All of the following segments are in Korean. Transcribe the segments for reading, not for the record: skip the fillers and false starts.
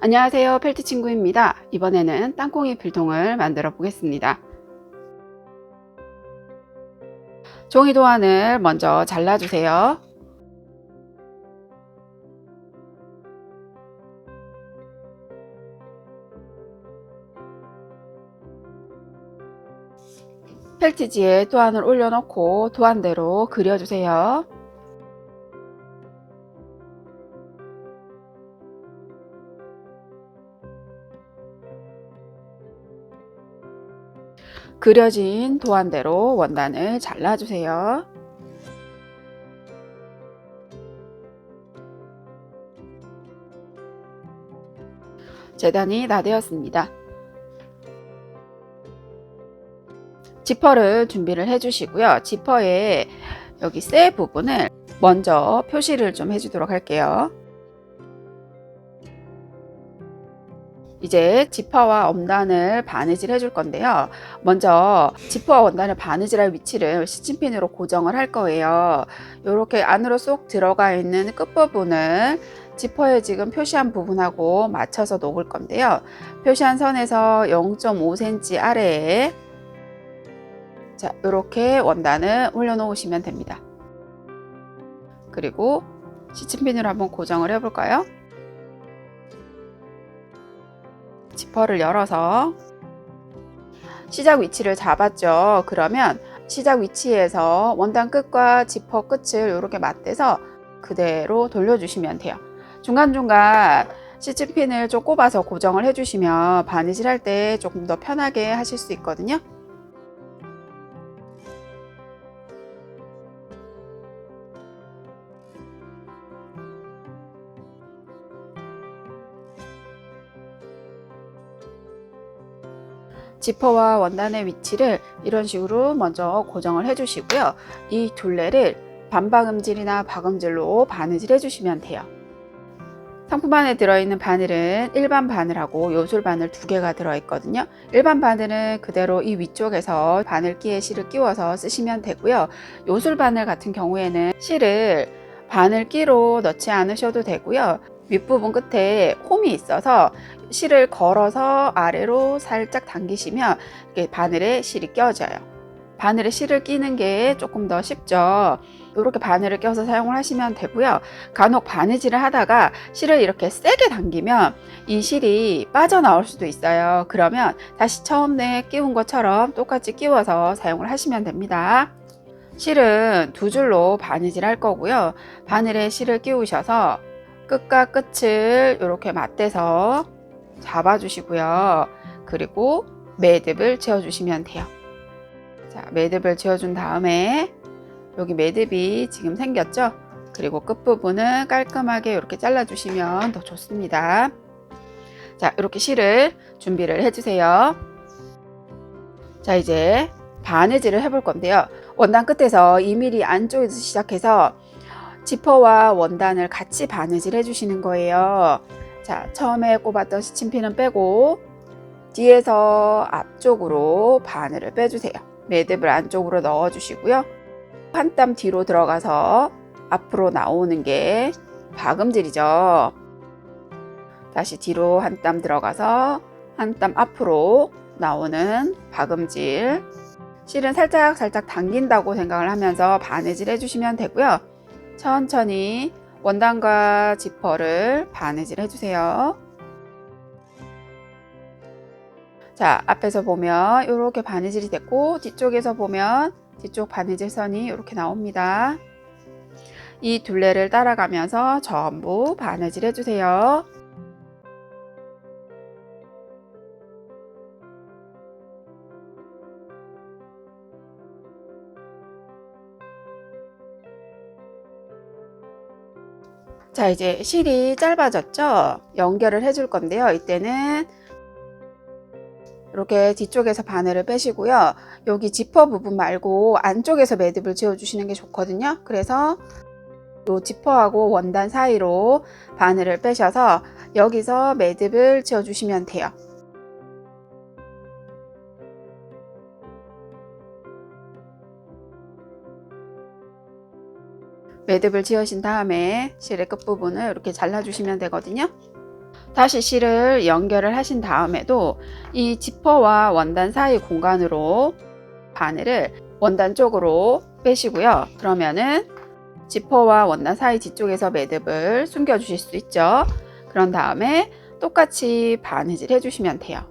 안녕하세요, 펠트 친구입니다. 이번에는 땅콩이 필통을 만들어 보겠습니다. 종이 도안을 먼저 잘라주세요. 펠트지에 도안을 올려놓고 도안대로 그려주세요. 그려진 도안대로 원단을 잘라주세요. 재단이 다 되었습니다. 지퍼를 준비를 해 주시고요. 지퍼에 여기 세 부분을 먼저 표시를 좀 해주도록 할게요. 이제 지퍼와 원단을 바느질 해줄 건데요. 먼저 지퍼와 원단을 바느질할 위치를 시침핀으로 고정을 할 거예요. 이렇게 안으로 쏙 들어가 있는 끝부분을 지퍼에 지금 표시한 부분하고 맞춰서 놓을 건데요. 표시한 선에서 0.5cm 아래에 자, 이렇게 원단을 올려 놓으시면 됩니다. 그리고 시침핀으로 한번 고정을 해 볼까요? 지퍼를 열어서 시작 위치를 잡았죠. 그러면 시작 위치에서 원단 끝과 지퍼 끝을 이렇게 맞대서 그대로 돌려주시면 돼요. 중간중간 시침핀을 좀 꼽아서 고정을 해주시면 바느질 할 때 조금 더 편하게 하실 수 있거든요. 지퍼와 원단의 위치를 이런 식으로 먼저 고정을 해 주시고요. 이 둘레를 반박음질이나 박음질로 바느질 해주시면 돼요. 상품 안에 들어있는 바늘은 일반 바늘하고 요술 바늘 두 개가 들어있거든요. 일반 바늘은 그대로 이 위쪽에서 바늘기에 실을 끼워서 쓰시면 되고요. 요술 바늘 같은 경우에는 실을 바늘기로 넣지 않으셔도 되고요. 윗부분 끝에 홈이 있어서 실을 걸어서 아래로 살짝 당기시면 바늘에 실이 껴져요. 바늘에 실을 끼는 게 조금 더 쉽죠. 이렇게 바늘을 껴서 사용을 하시면 되고요. 간혹 바느질을 하다가 실을 이렇게 세게 당기면 이 실이 빠져나올 수도 있어요. 그러면 다시 처음에 끼운 것처럼 똑같이 끼워서 사용을 하시면 됩니다. 실은 두 줄로 바느질 할 거고요. 바늘에 실을 끼우셔서 끝과 끝을 이렇게 맞대서 잡아주시고요. 그리고 매듭을 지어주시면 돼요. 자, 매듭을 지어준 다음에 여기 매듭이 지금 생겼죠? 그리고 끝부분을 깔끔하게 이렇게 잘라주시면 더 좋습니다. 자, 이렇게 실을 준비를 해주세요. 자, 이제 바느질을 해볼 건데요. 원단 끝에서 2mm 안쪽에서 시작해서 지퍼와 원단을 같이 바느질 해주시는 거예요. 자, 처음에 꼽았던 시침핀은 빼고 뒤에서 앞쪽으로 바늘을 빼주세요. 매듭을 안쪽으로 넣어주시고요. 한 땀 뒤로 들어가서 앞으로 나오는 게 박음질이죠. 다시 뒤로 한 땀 들어가서 한 땀 앞으로 나오는 박음질. 실은 살짝 당긴다고 생각을 하면서 바느질 해주시면 되고요. 천천히 원단과 지퍼를 바느질 해주세요. 자, 앞에서 보면 이렇게 바느질이 됐고 뒤쪽에서 보면 뒤쪽 바느질 선이 이렇게 나옵니다. 이 둘레를 따라가면서 전부 바느질 해주세요. 자, 이제 실이 짧아졌죠? 연결을 해줄 건데요. 이때는 이렇게 뒤쪽에서 바늘을 빼시고요. 여기 지퍼 부분 말고 안쪽에서 매듭을 지어 주시는 게 좋거든요. 그래서 이 지퍼하고 원단 사이로 바늘을 빼셔서 여기서 매듭을 지어 주시면 돼요. 매듭을 지으신 다음에 실의 끝부분을 이렇게 잘라 주시면 되거든요. 다시 실을 연결을 하신 다음에도 이 지퍼와 원단 사이 공간으로 바늘을 원단 쪽으로 빼시고요. 그러면은 지퍼와 원단 사이 뒤쪽에서 매듭을 숨겨 주실 수 있죠. 그런 다음에 똑같이 바느질 해주시면 돼요.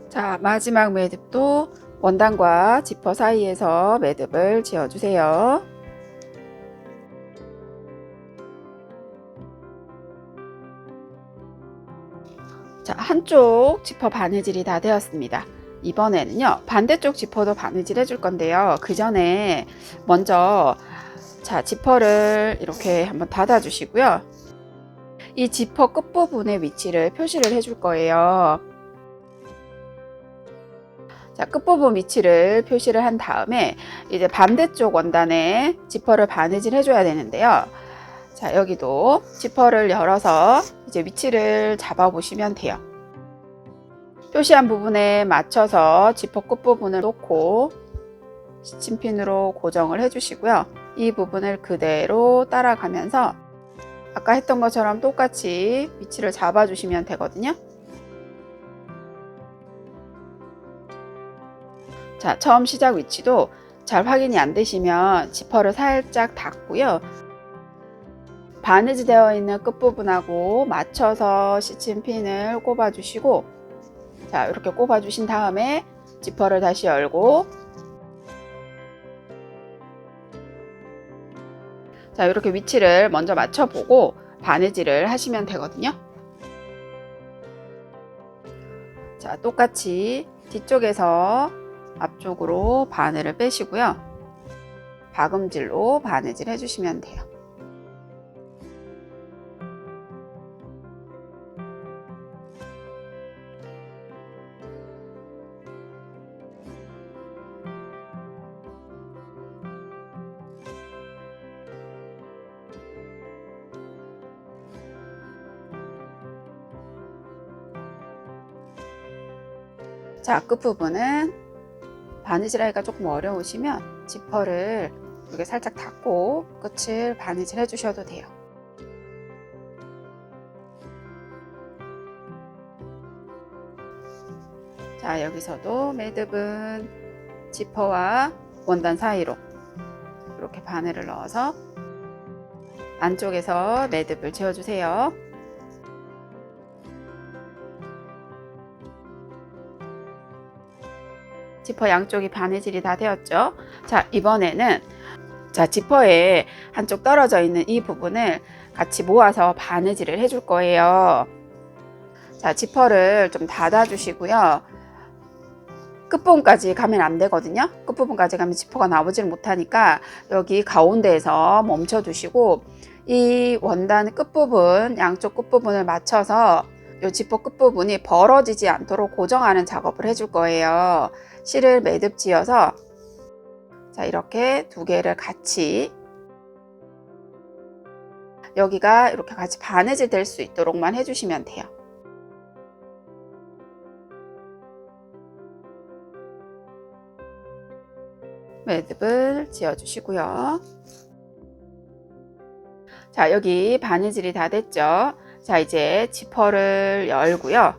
자, 마지막 매듭도 원단과 지퍼 사이에서 매듭을 지어주세요. 자, 한쪽 지퍼 바느질이 다 되었습니다. 이번에는요, 반대쪽 지퍼도 바느질 해줄 건데요. 그 전에 먼저 자, 지퍼를 이렇게 한번 닫아 주시고요. 이 지퍼 끝부분의 위치를 표시를 해줄 거예요. 자, 끝부분 위치를 표시를 한 다음에 이제 반대쪽 원단에 지퍼를 바느질 해줘야 되는데요. 자, 여기도 지퍼를 열어서 이제 위치를 잡아 보시면 돼요. 표시한 부분에 맞춰서 지퍼 끝부분을 놓고 시침핀으로 고정을 해주시고요. 이 부분을 그대로 따라가면서 아까 했던 것처럼 똑같이 위치를 잡아 주시면 되거든요. 자, 처음 시작 위치도 잘 확인이 안 되시면 지퍼를 살짝 닫고요. 바느질 되어 있는 끝부분하고 맞춰서 시침핀을 꼽아 주시고, 자, 이렇게 꼽아 주신 다음에 지퍼를 다시 열고, 자, 이렇게 위치를 먼저 맞춰 보고 바느질을 하시면 되거든요. 자, 똑같이 뒤쪽에서 앞쪽으로 바늘을 빼시고요. 박음질로 바느질 해주시면 돼요. 자, 끝부분은 바느질 하기가 조금 어려우시면 지퍼를 이렇게 살짝 닫고 끝을 바느질 해주셔도 돼요. 자, 여기서도 매듭은 지퍼와 원단 사이로 이렇게 바늘을 넣어서 안쪽에서 매듭을 지어주세요. 지퍼 양쪽이 바느질이 다 되었죠. 자, 이번에는 자, 지퍼에 한쪽 떨어져 있는 이 부분을 같이 모아서 바느질을 해줄 거예요. 자, 지퍼를 좀 닫아 주시고요. 끝부분까지 가면 안 되거든요. 끝부분까지 가면 지퍼가 나오질 못하니까 여기 가운데에서 멈춰 두시고 이 원단 끝부분, 양쪽 끝부분을 맞춰서 이 지퍼 끝부분이 벌어지지 않도록 고정하는 작업을 해줄 거예요. 실을 매듭 지어서 자, 이렇게 두 개를 같이 여기가 이렇게 같이 바느질 될 수 있도록만 해주시면 돼요. 매듭을 지어주시고요. 자, 여기 바느질이 다 됐죠. 자, 이제 지퍼를 열고요.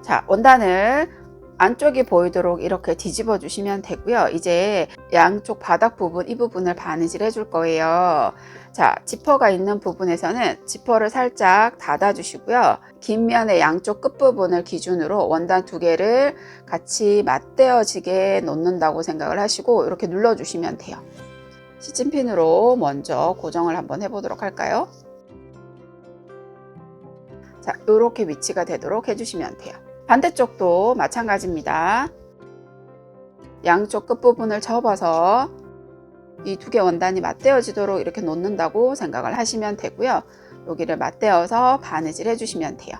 자, 원단을 안쪽이 보이도록 이렇게 뒤집어 주시면 되고요. 이제 양쪽 바닥 부분, 이 부분을 바느질 해줄 거예요. 자, 지퍼가 있는 부분에서는 지퍼를 살짝 닫아 주시고요. 긴 면의 양쪽 끝부분을 기준으로 원단 두 개를 같이 맞대어지게 놓는다고 생각을 하시고 이렇게 눌러 주시면 돼요. 시침핀으로 먼저 고정을 한번 해보도록 할까요? 자, 이렇게 위치가 되도록 해주시면 돼요. 반대쪽도 마찬가지입니다. 양쪽 끝부분을 접어서 이 두 개 원단이 맞대어지도록 이렇게 놓는다고 생각을 하시면 되고요. 여기를 맞대어서 바느질 해주시면 돼요.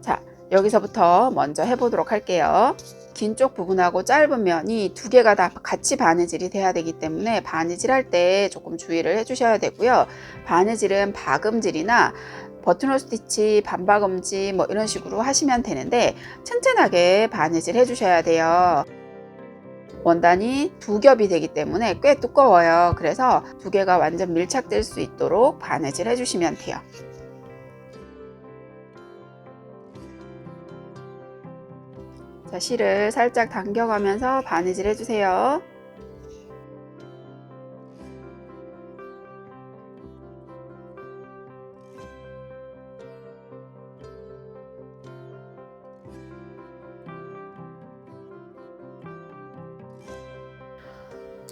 자, 여기서부터 먼저 해보도록 할게요. 긴 쪽 부분하고 짧은 면이 두 개가 다 같이 바느질이 돼야 되기 때문에 바느질 할 때 조금 주의를 해 주셔야 되고요. 바느질은 박음질이나 버튼홀 스티치, 반박음질 뭐 이런 식으로 하시면 되는데 튼튼하게 바느질 해 주셔야 돼요. 원단이 두 겹이 되기 때문에 꽤 두꺼워요. 그래서 두 개가 완전 밀착될 수 있도록 바느질 해주시면 돼요. 자, 실을 살짝 당겨가면서 바느질 해주세요.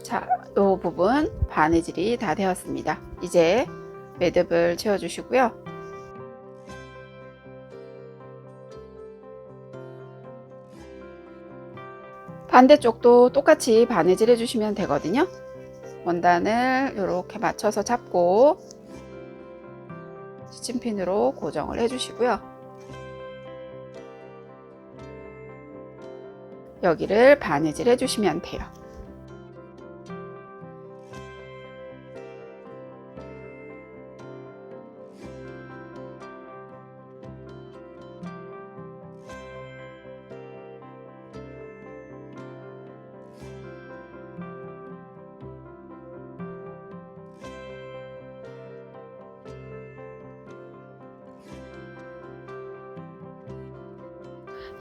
자, 이 부분 바느질이 다 되었습니다. 이제 매듭을 채워주시고요. 반대쪽도 똑같이 바느질 해주시면 되거든요. 원단을 이렇게 맞춰서 잡고 스친핀으로 고정을 해주시고요. 여기를 바느질 해주시면 돼요.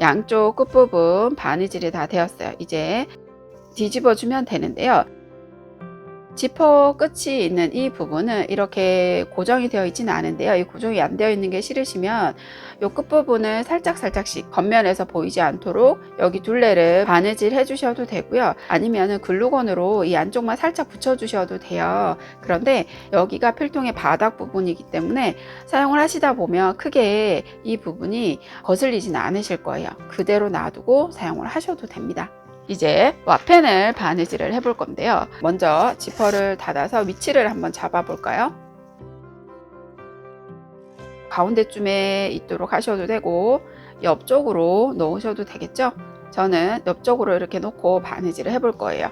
양쪽 끝부분 바느질이 다 되었어요. 이제 뒤집어 주면 되는데요. 지퍼 끝이 있는 이 부분은 이렇게 고정이 되어 있지는 않은데요. 이 고정이 안 되어 있는 게 싫으시면 이 끝부분을 살짝씩 겉면에서 보이지 않도록 여기 둘레를 바느질 해 주셔도 되고요. 아니면 글루건으로 이 안쪽만 살짝 붙여 주셔도 돼요. 그런데 여기가 필통의 바닥 부분이기 때문에 사용을 하시다 보면 크게 이 부분이 거슬리지는 않으실 거예요. 그대로 놔두고 사용을 하셔도 됩니다. 이제 와펜을 바느질을 해 볼 건데요. 먼저 지퍼를 닫아서 위치를 한번 잡아 볼까요? 가운데쯤에 있도록 하셔도 되고 옆쪽으로 놓으셔도 되겠죠? 저는 옆쪽으로 이렇게 놓고 바느질을 해 볼 거예요.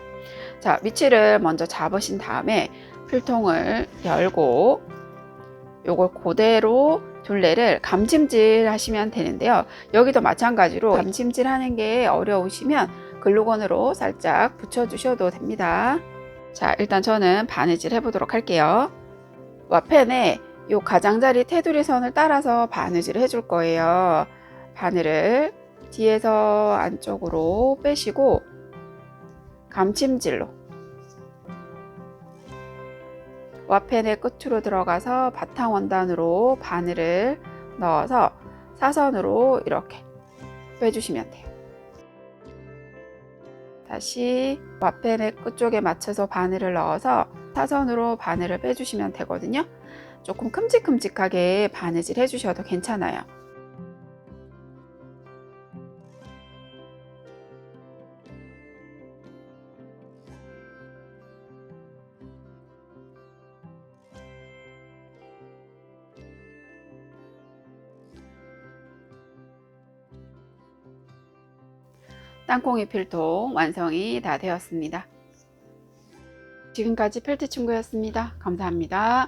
자, 위치를 먼저 잡으신 다음에 필통을 열고 요걸 그대로 둘레를 감침질 하시면 되는데요. 여기도 마찬가지로 감침질 하는 게 어려우시면 글루건으로 살짝 붙여 주셔도 됩니다. 자, 일단 저는 바느질 해 보도록 할게요. 와펜에 요 가장자리 테두리 선을 따라서 바느질을 해줄 거예요. 바늘을 뒤에서 안쪽으로 빼시고 감침질로 와펜의 끝으로 들어가서 바탕 원단으로 바늘을 넣어서 사선으로 이렇게 빼주시면 돼요. 다시 와펜의 끝쪽에 맞춰서 바늘을 넣어서 사선으로 바늘을 빼주시면 되거든요. 조금 큼직큼직하게 바느질 해주셔도 괜찮아요. 땅콩이 필통 완성이 다 되었습니다. 지금까지 펠트 친구였습니다. 감사합니다.